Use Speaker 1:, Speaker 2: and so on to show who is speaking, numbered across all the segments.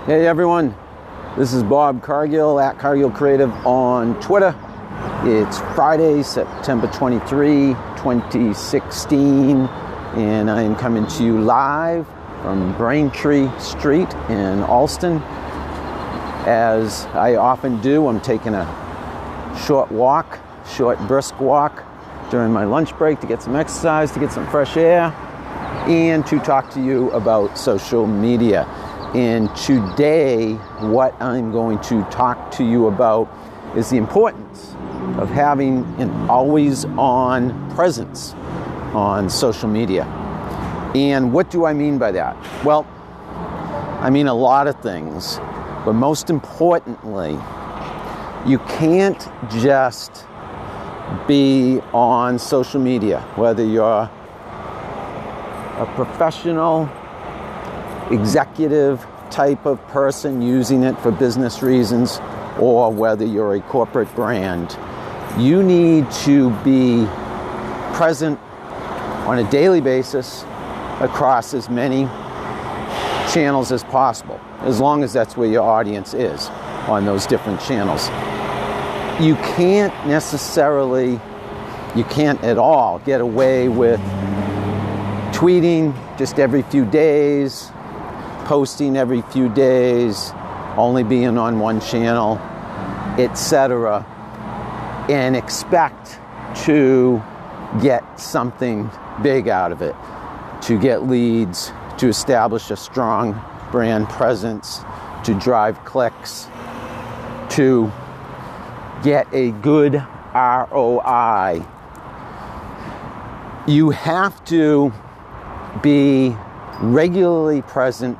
Speaker 1: Hey everyone, this is Bob Cargill at Cargill Creative on Twitter. It's Friday, September 23, 2016, and I am coming to you live from Braintree Street in Allston. As I often do, I'm taking a short brisk walk during my lunch break to get some exercise, to get some fresh air, and to talk to you about social media. And today, what I'm going to talk to you about is the importance of having an always-on presence on social media. And what do I mean by that? Well, I mean a lot of things, but most importantly, you can't just be on social media, whether you're a professional, executive type of person using it for business reasons, or whether you're a corporate brand. You need to be present on a daily basis across as many channels as possible, as long as that's where your audience is on those different channels. You can't at all get away with tweeting just every few days, posting every few days, only being on one channel, etc., and expect to get something big out of it, to get leads, to establish a strong brand presence, to drive clicks, to get a good ROI. You have to be regularly present,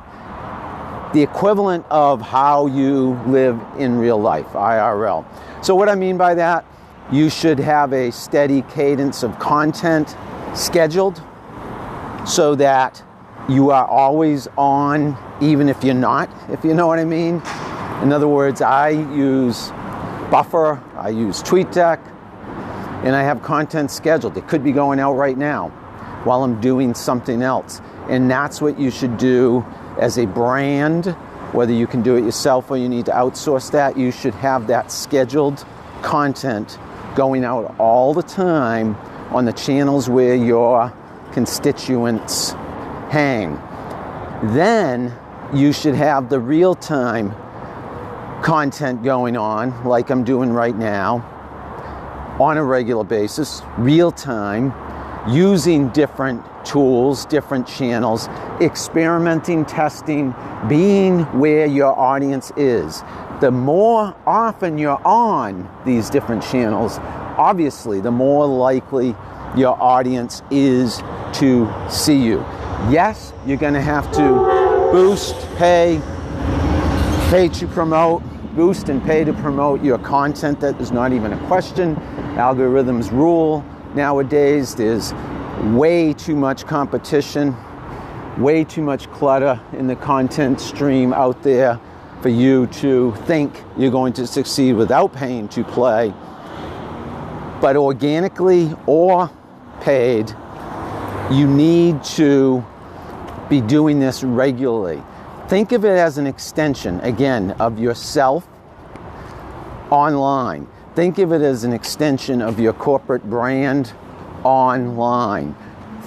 Speaker 1: the equivalent of how you live in real life, IRL. So what I mean by that, you should have a steady cadence of content scheduled so that you are always on, even if you're not, if you know what I mean. In other words, I use Buffer, I use TweetDeck, and I have content scheduled. It could be going out right now while I'm doing something else. And that's what you should do as a brand, whether you can do it yourself or you need to outsource that. You should have that scheduled content going out all the time on the channels where your constituents hang. Then you should have the real-time content going on, like I'm doing right now, on a regular basis, real-time, using different tools, different channels, experimenting, testing, being where your audience is. The more often you're on these different channels, obviously, the more likely your audience is to see you. Yes, you're going to have to boost, pay to promote, boost and pay to promote your content. That is not even a question. Algorithms rule nowadays. There's way too much competition, way too much clutter in the content stream out there for you to think you're going to succeed without paying to play. But organically or paid, you need to be doing this regularly. Think of it as an extension, again, of yourself online. Think of it as an extension of your corporate brand online.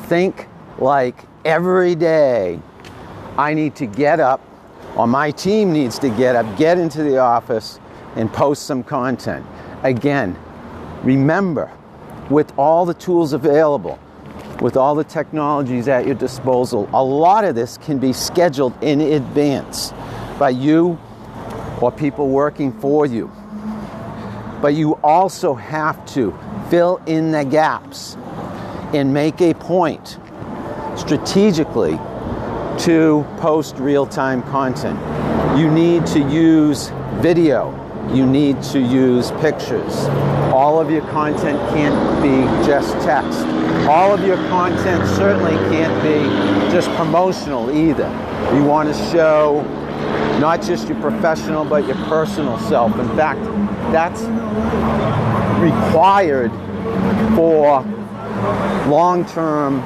Speaker 1: Think like every day I need to get up, or my team needs to get up, get into the office and post some content. Again, remember, with all the tools available, with all the technologies at your disposal, a lot of this can be scheduled in advance by you or people working for you. But you also have to fill in the gaps and make a point strategically to post real-time content. You need to use video. You need to use pictures. All of your content can't be just text. All of your content certainly can't be just promotional either. You want to show not just your professional, but your personal self. In fact, that's required for long-term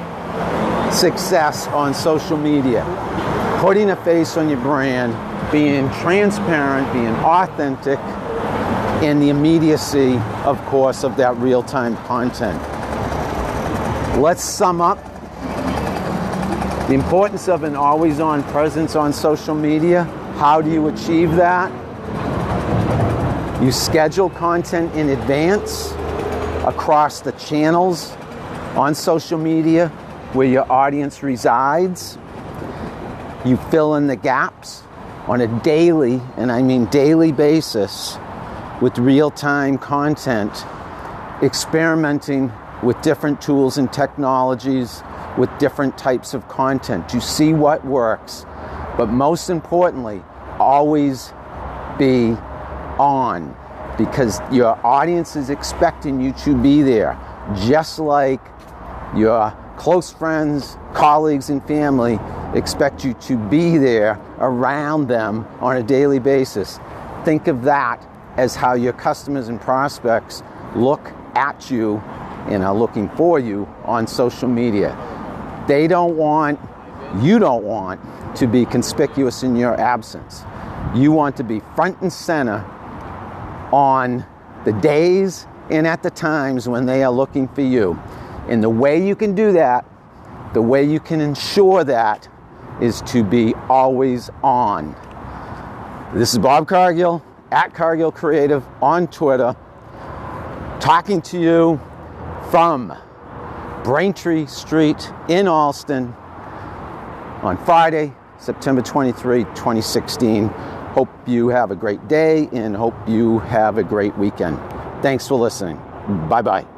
Speaker 1: success on social media. Putting a face on your brand, being transparent, being authentic, and the immediacy, of course, of that real-time content. Let's sum up the importance of an always-on presence on social media. How do you achieve that? You schedule content in advance across the channels on social media where your audience resides. You fill in the gaps on a daily, and I mean daily basis, with real-time content, experimenting with different tools and technologies, with different types of content. You see what works, but most importantly, always be on, because your audience is expecting you to be there, just like your close friends, colleagues, and family expect you to be there around them on a daily basis. Think of that as how your customers and prospects look at you and are looking for you on social media. You don't want to be conspicuous in your absence. You want to be front and center on the days and at the times when they are looking for you. And the way you can do that, the way you can ensure that, is to be always on. This is Bob Cargill, at Cargill Creative on Twitter, talking to you from Braintree Street in Allston on Friday, September 23, 2016. Hope you have a great day and hope you have a great weekend. Thanks for listening. Bye-bye.